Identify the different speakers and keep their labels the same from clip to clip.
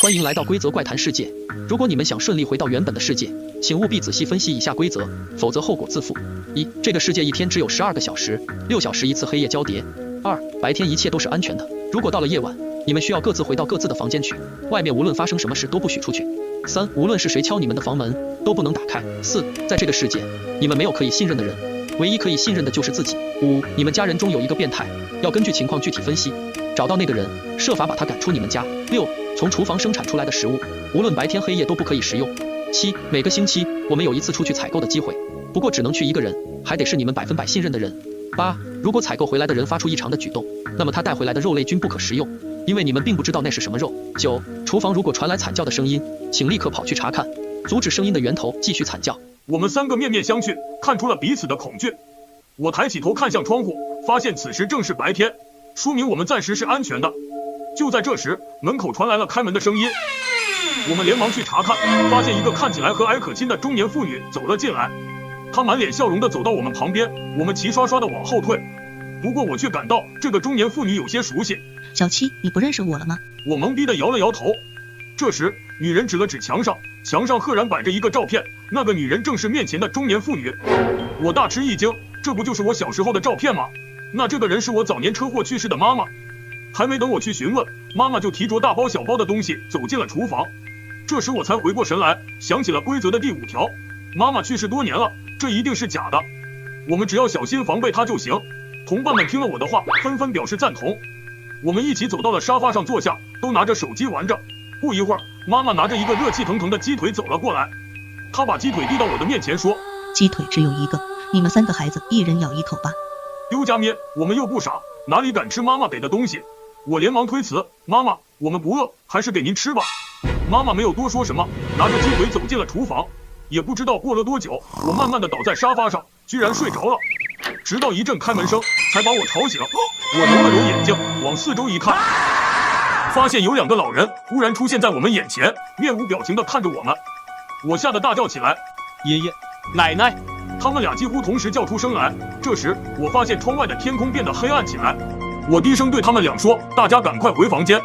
Speaker 1: 欢迎来到规则怪谈世界。如果你们想顺利回到原本的世界，请务必仔细分析以下规则，否则后果自负。一、这个世界一天只有12个小时，6小时一次黑夜交叠。2、白天一切都是安全的，如果到了夜晚，你们需要各自回到各自的房间去，外面无论发生什么事都不许出去。3、无论是谁敲你们的房门，都不能打开。4、在这个世界，你们没有可以信任的人，唯一可以信任的就是自己。5、你们家人中有一个变态，要根据情况具体分析，找到那个人，设法把他赶出你们家。6、从厨房生产出来的食物，无论白天黑夜都不可以食用。7、每个星期我们有一次出去采购的机会，不过只能去一个人，还得是你们100%信任的人。8、如果采购回来的人发出异常的举动，那么他带回来的肉类均不可食用，因为你们并不知道那是什么肉。9、厨房如果传来惨叫的声音，请立刻跑去查看，阻止声音的源头继续惨叫。
Speaker 2: 我们3个面面相觑，看出了彼此的恐惧。我抬起头看向窗户，发现此时正是白天，说明我们暂时是安全的。就在这时，门口传来了开门的声音，我们连忙去查看，发现一个看起来和蔼可亲的中年妇女走了进来。她满脸笑容地走到我们旁边，我们齐刷刷地往后退。不过我却感到这个中年妇女有些熟悉。
Speaker 3: 小七，你不认识我了吗？
Speaker 2: 我懵逼地摇了摇头。这时，女人指了指墙上，墙上赫然摆着一个照片，那个女人正是面前的中年妇女。我大吃一惊，这不就是我小时候的照片吗？那这个人是我早年车祸去世的妈妈。还没等我去询问，妈妈就提着大包小包的东西走进了厨房。这时我才回过神来，想起了规则的第5条，妈妈去世多年了，这一定是假的，我们只要小心防备她就行。同伴们听了我的话，纷纷表示赞同。我们一起走到了沙发上坐下，都拿着手机玩着。不一会儿，妈妈拿着一个热气腾腾的鸡腿走了过来，她把鸡腿递到我的面前说，
Speaker 3: 鸡腿只有一个，你们3个孩子一人咬一口吧。
Speaker 2: 丢家咩，我们又不傻，哪里敢吃妈妈给的东西。我连忙推辞，妈妈，我们不饿，还是给您吃吧。妈妈没有多说什么，拿着鸡腿走进了厨房。也不知道过了多久，我慢慢地倒在沙发上，居然睡着了。直到一阵开门声，才把我吵醒。我揉了揉眼睛，往四周一看，发现有2个老人忽然出现在我们眼前，面无表情地看着我们。我吓得大叫起来，
Speaker 1: 爷爷，奶奶！
Speaker 2: 他们俩几乎同时叫出声来。这时，我发现窗外的天空变得黑暗起来。我低声对他们俩说，大家赶快回房间。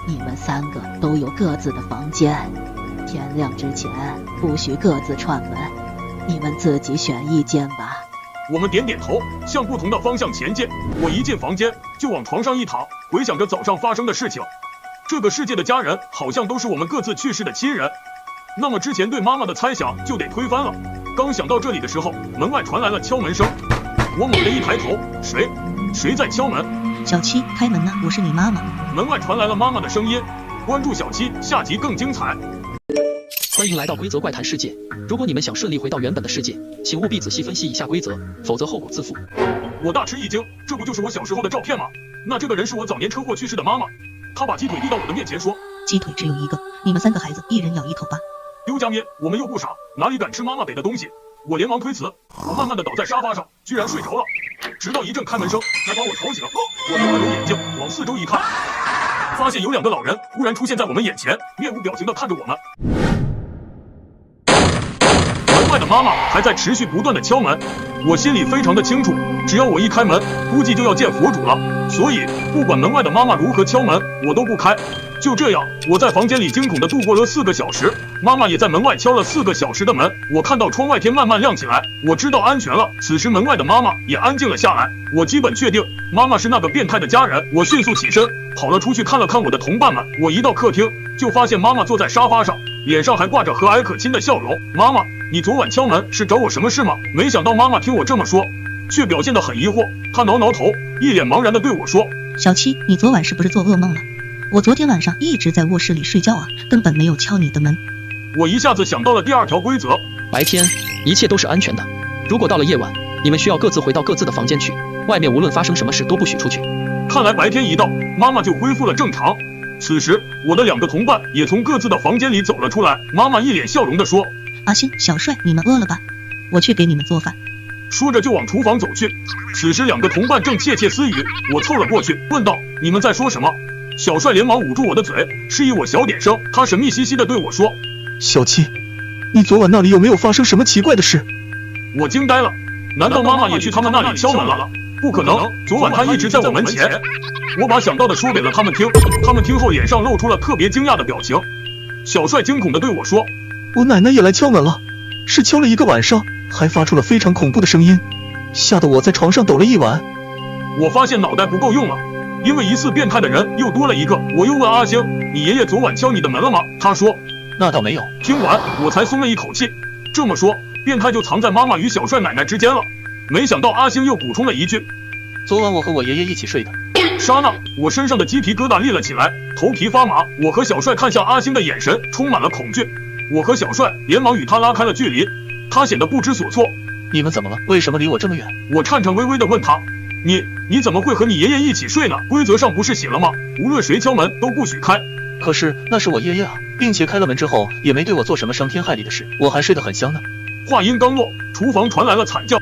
Speaker 4: 你们3个都有各自的房间，天亮之前不许各自串门，你们自己选一间吧。
Speaker 2: 我们点点头，向不同的方向前进。我一进房间就往床上一躺，回想着早上发生的事情。这个世界的家人好像都是我们各自去世的亲人，那么之前对妈妈的猜想就得推翻了。刚想到这里的时候，门外传来了敲门声。我猛地一抬头，谁在敲门？
Speaker 3: 小七，开门呢，我是你妈妈。
Speaker 2: 门外传来了妈妈的声音。关注小七，下集更精彩。
Speaker 1: 欢迎来到规则怪谈世界。如果你们想顺利回到原本的世界，请务必仔细分析以下规则，否则后果自负。
Speaker 2: 我大吃一惊，这不就是我小时候的照片吗？那这个人是我早年车祸去世的妈妈。她把鸡腿递到我的面前说，
Speaker 3: 鸡腿只有一个，你们3个孩子一人咬一口吧。
Speaker 2: 丢家咩，我们又不傻，哪里敢吃妈妈给的东西。我连忙推辞，我慢慢地倒在沙发上，居然睡着了。直到一阵开门声，才把我吵醒。我揉了揉眼睛，往四周一看，发现有2个老人忽然出现在我们眼前，面无表情地看着我们。门外的妈妈还在持续不断地敲门，我心里非常的清楚，只要我一开门，估计就要见佛主了，所以不管门外的妈妈如何敲门，我都不开。就这样，我在房间里惊恐地度过了4个小时，妈妈也在门外敲了4个小时的门。我看到窗外天慢慢亮起来，我知道安全了。此时门外的妈妈也安静了下来，我基本确定妈妈是那个变态的家人。我迅速起身跑了出去，看了看我的同伴们。我一到客厅，就发现妈妈坐在沙发上，脸上还挂着和蔼可亲的笑容。妈妈，你昨晚敲门是找我什么事吗？没想到妈妈听我这么说，却表现得很疑惑。她挠挠头，一脸茫然地对我说，
Speaker 3: 小七，你昨晚是不是做噩梦了？我昨天晚上一直在卧室里睡觉啊，根本没有敲你的门。
Speaker 2: 我一下子想到了第2条规则，
Speaker 1: 白天一切都是安全的，如果到了夜晚，你们需要各自回到各自的房间去，外面无论发生什么事都不许出去。
Speaker 2: 看来白天一到，妈妈就恢复了正常。此时我的2个同伴也从各自的房间里走了出来，妈妈一脸笑容地说，
Speaker 3: 阿星、小帅，你们饿了吧？我去给你们做饭。
Speaker 2: 说着就往厨房走去。此时2个同伴正窃窃私语，我凑了过去问道，你们在说什么？小帅连忙捂住我的嘴，示意我小点声。他神秘兮兮地对我说，
Speaker 5: 小七，你昨晚那里有没有发生什么奇怪的事？
Speaker 2: 我惊呆了，难道妈妈也去他们那里敲门了？不可能，昨晚她一直在我门前。我把想到的说给了他们听，他们听后脸上露出了特别惊讶的表情。小帅惊恐地对我说，
Speaker 5: 我奶奶也来敲门了，是敲了1个晚上，还发出了非常恐怖的声音，吓得我在床上抖了一晚。
Speaker 2: 我发现脑袋不够用了，因为疑似变态的人又多了一个。我又问阿星，你爷爷昨晚敲你的门了吗？他说
Speaker 5: 那倒没有。
Speaker 2: 听完我才松了一口气，这么说变态就藏在妈妈与小帅奶奶之间了。没想到阿星又补充了一句，
Speaker 5: 昨晚我和我爷爷一起睡的。
Speaker 2: 刹那我身上的鸡皮疙瘩立了起来，头皮发麻。我和小帅看向阿星的眼神充满了恐惧，我和小帅连忙与他拉开了距离，他显得不知所措。
Speaker 5: 你们怎么了？为什么离我这么远？
Speaker 2: 我颤颤巍巍地问他，你怎么会和你爷爷一起睡呢？规则上不是写了吗？无论谁敲门都不许开。
Speaker 5: 可是那是我爷爷啊，并且开了门之后也没对我做什么伤天害理的事，我还睡得很香呢。
Speaker 2: 话音刚落，厨房传来了惨叫。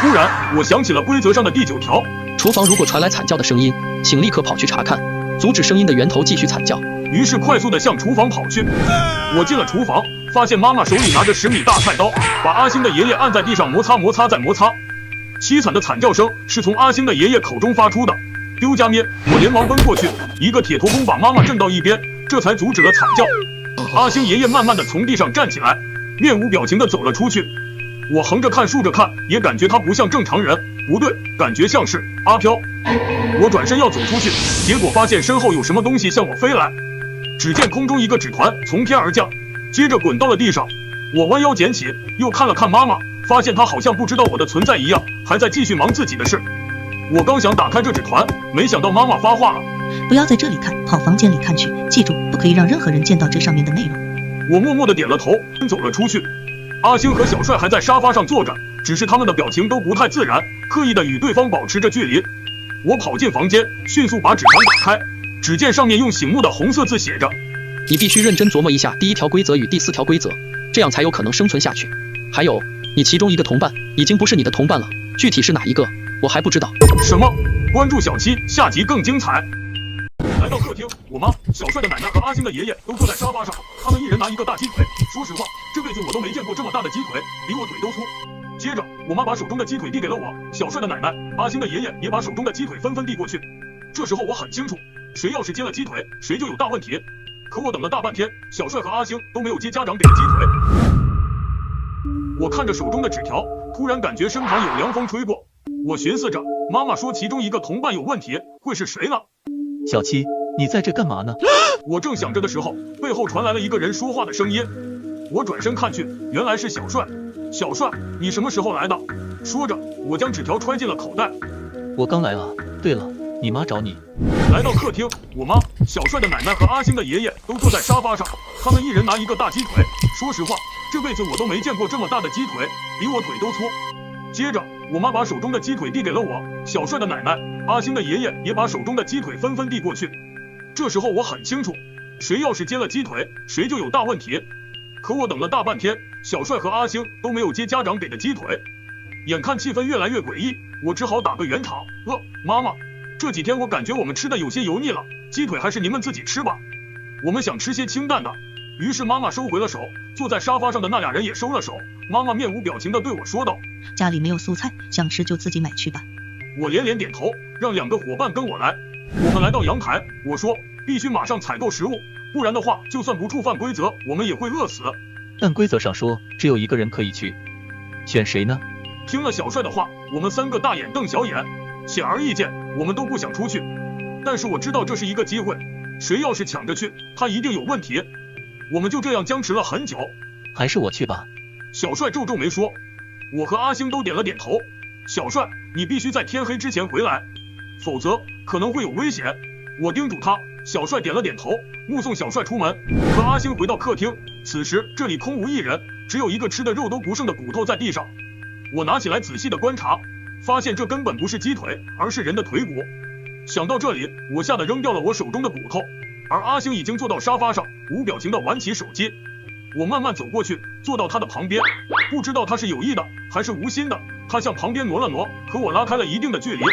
Speaker 2: 突然我想起了规则上的第9条，
Speaker 1: 厨房如果传来惨叫的声音，请立刻跑去查看，阻止声音的源头继续惨叫。
Speaker 2: 于是快速地向厨房跑去。我进了厨房，发现妈妈手里拿着10米大菜刀，把阿星的爷爷按在地上摩擦摩擦再摩擦。凄惨的惨叫声是从阿星的爷爷口中发出的。丢家咩！我连忙奔过去，一个铁头功把妈妈震到一边，这才阻止了惨叫。阿星爷爷慢慢地从地上站起来，面无表情地走了出去。我横着看竖着看，也感觉他不像正常人，不对，感觉像是阿飘。我转身要走出去，结果发现身后有什么东西向我飞来。只见空中一个纸团从天而降，接着滚到了地上。我弯腰捡起，又看了看妈妈，发现她好像不知道我的存在一样，还在继续忙自己的事。我刚想打开这纸团，没想到妈妈发话了，
Speaker 3: 不要在这里看，跑房间里看去，记住不可以让任何人见到这上面的内容。
Speaker 2: 我默默地点了头，走了出去。阿星和小帅还在沙发上坐着，只是他们的表情都不太自然，刻意的与对方保持着距离。我跑进房间，迅速把纸团打开，只见上面用醒目的红色字写着，
Speaker 1: 你必须认真琢磨一下第1条规则与第4条规则，这样才有可能生存下去。还有，你其中一个同伴已经不是你的同伴了，具体是哪一个我还不知道。
Speaker 2: 什么？关注小七，下集更精彩。来到客厅，我妈、小帅的奶奶和阿星的爷爷都坐在沙发上，他们一人拿一个大鸡腿。说实话，这辈子我都没见过这么大的鸡腿，比我腿都粗。接着，我妈把手中的鸡腿递给了我，小帅的奶奶、阿星的爷爷也把手中的鸡腿纷纷递过去。这时候我很清楚，谁要是接了鸡腿，谁就有大问题。可我等了大半天，小帅和阿星都没有接家长给的鸡腿。我看着手中的纸条，突然感觉身旁有凉风吹过。我寻思着，妈妈说其中一个同伴有问题，会是谁呢？
Speaker 5: 小七，你在这干嘛呢？
Speaker 2: 我正想着的时候，背后传来了一个人说话的声音。我转身看去，原来是小帅。小帅，你什么时候来的？说着，我将纸条揣进了口袋。
Speaker 5: 我刚来啊。对了，你妈找你。
Speaker 2: 来到客厅，我妈、小帅的奶奶和阿星的爷爷都坐在沙发上，他们一人拿一个大鸡腿。说实话，这辈子我都没见过这么大的鸡腿，比我腿都粗。接着，我妈把手中的鸡腿递给了我，小帅的奶奶、阿星的爷爷也把手中的鸡腿纷纷递过去。这时候我很清楚，谁要是接了鸡腿，谁就有大问题。可我等了大半天，小帅和阿星都没有接家长给的鸡腿。眼看气氛越来越诡异，我只好打个圆场。妈妈，这几天我感觉我们吃的有些油腻了，鸡腿还是您们自己吃吧，我们想吃些清淡的。于是妈妈收回了手，坐在沙发上的那俩人也收了手。妈妈面无表情地对我说道，
Speaker 3: 家里没有蔬菜，想吃就自己买去吧。
Speaker 2: 我连连点头，让2个伙伴跟我来。我们来到阳台，我说必须马上采购食物，不然的话就算不触犯规则，我们也会饿死。
Speaker 5: 但规则上说只有1个人可以去，选谁呢？
Speaker 2: 听了小帅的话，我们3个大眼瞪小眼，显而易见我们都不想出去。但是我知道这是一个机会，谁要是抢着去，他一定有问题。我们就这样僵持了很久。
Speaker 5: 还是我去吧。
Speaker 2: 小帅皱皱眉说。我和阿星都点了点头。小帅，你必须在天黑之前回来，否则可能会有危险。我叮嘱他。小帅点了点头，目送小帅出门。我和阿星回到客厅，此时这里空无一人，只有一个吃的肉都不剩的骨头在地上。我拿起来仔细的观察，发现这根本不是鸡腿，而是人的腿骨。想到这里，我吓得扔掉了我手中的骨头。而阿星已经坐到沙发上，无表情地玩起手机。我慢慢走过去，坐到他的旁边，不知道他是有意的还是无心的，他向旁边挪了挪，和我拉开了一定的距离。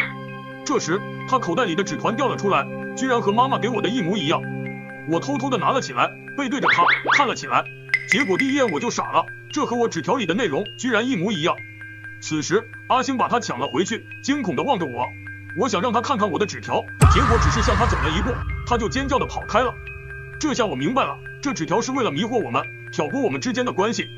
Speaker 2: 这时他口袋里的纸团掉了出来，居然和妈妈给我的一模一样。我偷偷地拿了起来，背对着他看了起来，结果第一眼我就傻了，这和我纸条里的内容居然一模一样。此时阿星把它抢了回去，惊恐地望着我。我想让他看看我的纸条，结果只是向他走了一步，他就尖叫地跑开了。这下我明白了，这这纸条是为了迷惑我们，挑拨我们之间的关系。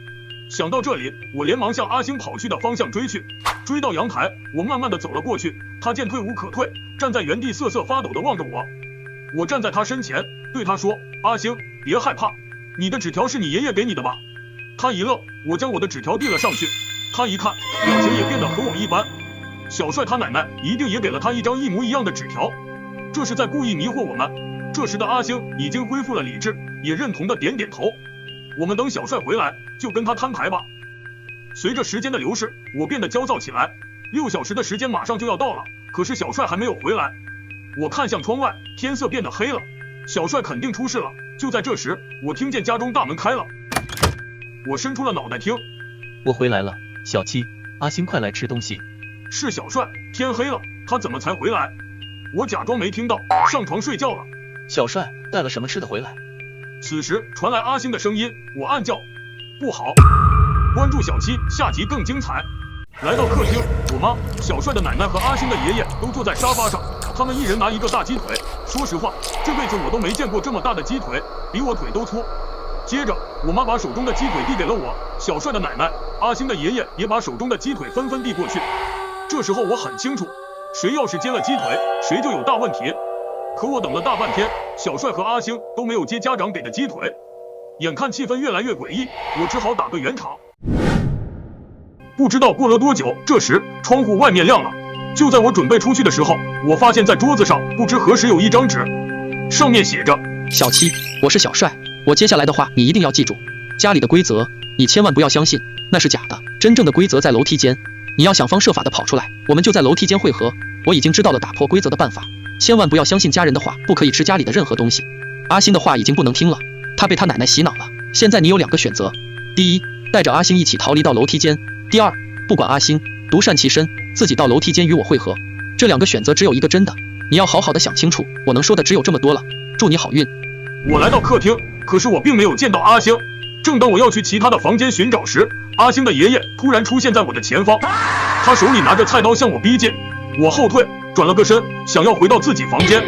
Speaker 2: 想到这里，我连忙向阿星跑去的方向追去。追到阳台，我慢慢的走了过去。他见退无可退，站在原地瑟瑟发抖的望着我。我站在他身前，对他说：“阿星，别害怕，你的纸条是你爷爷给你的吧？”他一愣，我将我的纸条递了上去。他一看，表情也变得和我一般。小帅他奶奶一定也给了他一张一模一样的纸条，这是在故意迷惑我们。这时的阿星已经恢复了理智，也认同的点点头。我们等小帅回来，就跟他摊牌吧。随着时间的流逝，我变得焦躁起来。6小时的时间马上就要到了，可是小帅还没有回来。我看向窗外，天色变得黑了，小帅肯定出事了。就在这时，我听见家中大门开了，我伸出了脑袋听。
Speaker 5: 我回来了，小七，阿星快来吃东西。
Speaker 2: 是小帅，天黑了，他怎么才回来？我假装没听到，上床睡觉了。
Speaker 5: 小帅带了什么吃的回来？
Speaker 2: 此时传来阿星的声音，我暗叫不好。关注小七，下集更精彩。来到客厅，我妈、小帅的奶奶和阿星的爷爷都坐在沙发上，他们一人拿一个大鸡腿。说实话，这辈子我都没见过这么大的鸡腿，比我腿都粗。接着，我妈把手中的鸡腿递给了我，小帅的奶奶、阿星的爷爷也把手中的鸡腿纷纷递过去。这时候我很清楚，谁要是接了鸡腿，谁就有大问题。可我等了大半天，小帅和阿星都没有接家长给的鸡腿。眼看气氛越来越诡异，我只好打个圆场。不知道过了多久，这时窗户外面亮了。就在我准备出去的时候，我发现在桌子上不知何时有一张纸，上面写着：
Speaker 1: 小七，我是小帅，我接下来的话你一定要记住，家里的规则你千万不要相信，那是假的，真正的规则在楼梯间，你要想方设法的跑出来，我们就在楼梯间汇合。我已经知道了打破规则的办法，千万不要相信家人的话，不可以吃家里的任何东西。阿星的话已经不能听了，他被他奶奶洗脑了。现在你有2个选择，第一，带着阿星一起逃离到楼梯间，第二，不管阿星，独善其身，自己到楼梯间与我会合。这2个选择只有一个真的，你要好好的想清楚。我能说的只有这么多了，祝你好运。
Speaker 2: 我来到客厅，可是我并没有见到阿星。正当我要去其他的房间寻找时，阿星的爷爷突然出现在我的前方，他手里拿着菜刀向我逼近。我后退，转了个身，想要回到自己房间，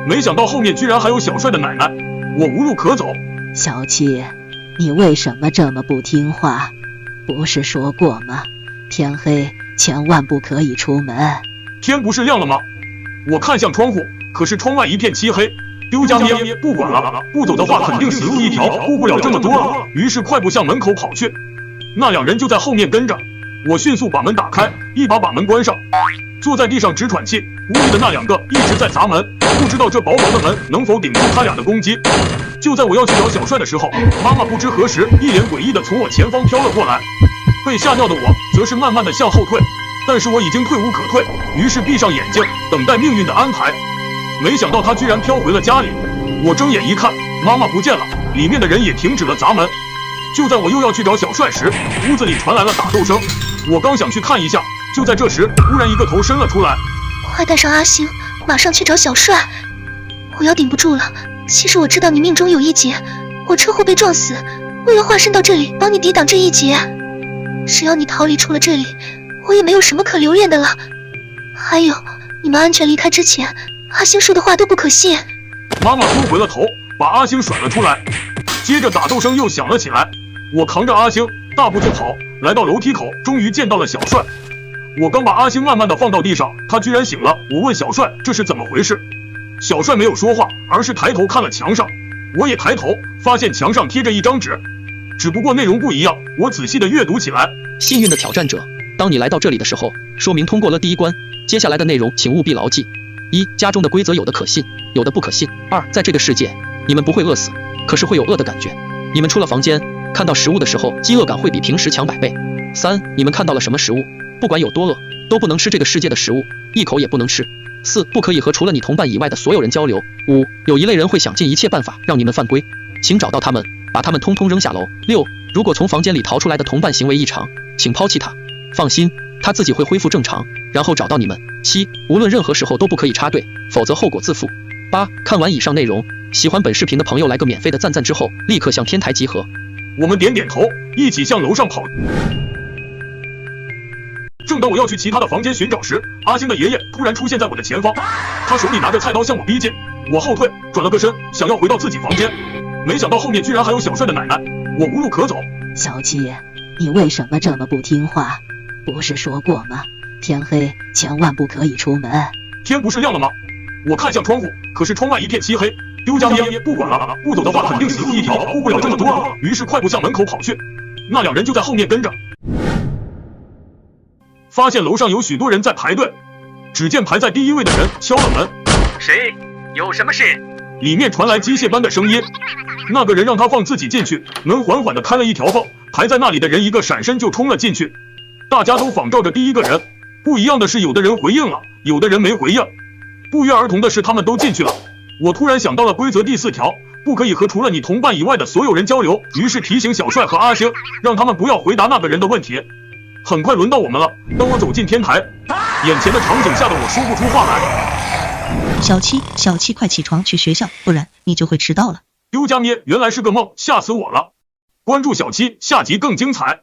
Speaker 2: 没想到后面居然还有小帅的奶奶，我无路可走。
Speaker 4: 小七，你为什么这么不听话？不是说过吗？天黑千万不可以出门。
Speaker 2: 天不是亮了吗？我看向窗户，可是窗外一片漆黑。丢家咩，不管了，不走的话肯定死路一条，顾不了这么多了。于是快步向门口跑去，那2人就在后面跟着。我迅速把门打开，一把门关上，坐在地上直喘气。屋里的那2个一直在砸门，不知道这薄薄的门能否顶住他俩的攻击。就在我要去找小帅的时候，妈妈不知何时一脸诡异的从我前方飘了过来。被吓尿的我则是慢慢的向后退，但是我已经退无可退，于是闭上眼睛等待命运的安排。没想到她居然飘回了家里。我睁眼一看，妈妈不见了，里面的人也停止了砸门。就在我又要去找小帅时，屋子里传来了打斗声。我刚想去看一下，就在这时，忽然一个头伸了出来。
Speaker 6: 快带上阿星，马上去找小帅！我要顶不住了。其实我知道你命中有一劫，我车祸被撞死，为了化身到这里帮你抵挡这一劫。只要你逃离出了这里，我也没有什么可留恋的了。还有，你们安全离开之前，阿星说的话都不可信。
Speaker 2: 妈妈缩回了头，把阿星甩了出来。接着打斗声又响了起来。我扛着阿星大步就跑，来到楼梯口，终于见到了小帅。我刚把阿星慢慢的放到地上，他居然醒了。我问小帅这是怎么回事，小帅没有说话，而是抬头看了墙上。我也抬头，发现墙上贴着一张纸，只不过内容不一样。我仔细的阅读起来。
Speaker 1: 幸运的挑战者，当你来到这里的时候，说明通过了第1关，接下来的内容请务必牢记。1. 家中的规则有的可信，有的不可信。2. 在这个世界，你们不会饿死，可是会有饿的感觉。你们出了房间，看到食物的时候，饥饿感会比平时强100倍。3. 你们看到了什么食物，不管有多饿，都不能吃这个世界的食物，一口也不能吃。4. 不可以和除了你同伴以外的所有人交流。5. 有一类人会想尽一切办法让你们犯规，请找到他们，把他们通通扔下楼。6. 如果从房间里逃出来的同伴行为异常，请抛弃他，放心，他自己会恢复正常，然后找到你们。7. 无论任何时候都不可以插队，否则后果自负。8. 看完以上内容，喜欢本视频的朋友来个免费的赞之后，立刻向天台集合。
Speaker 2: 我们点点头，一起向楼上跑。正当我要去其他的房间寻找时，阿星的爷爷突然出现在我的前方，他手里拿着菜刀向我逼近。我后退，转了个身，想要回到自己房间。没想到后面居然还有小帅的奶奶，我无路可走。
Speaker 4: 小七，你为什么这么不听话？不是说过吗？天黑千万不可以出门。
Speaker 2: 天不是亮了吗？我看向窗户，可是窗外一片漆黑。丢家爹，不管了，不走的话肯定死路一条，顾不了这么多了。于是快步向门口跑去，那两人就在后面跟着。发现楼上有许多人在排队，只见排在第一位的人敲了门。
Speaker 7: 谁？有什么事？
Speaker 2: 里面传来机械般的声音。那个人让他放自己进去，门缓缓地开了一条缝，排在那里的人一个闪身就冲了进去。大家都仿照着第一个人，不一样的是有的人回应了，有的人没回应。不约而同的是他们都进去了。我突然想到了规则第4条，不可以和除了你同伴以外的所有人交流，于是提醒小帅和阿星，让他们不要回答那个人的问题。很快轮到我们了，当我走进天台，眼前的场景吓得我说不出话来。
Speaker 3: 小七，快起床去学校，不然你就会迟到了。
Speaker 2: 丢家咩，原来是个梦，吓死我了。关注小七，下集更精彩。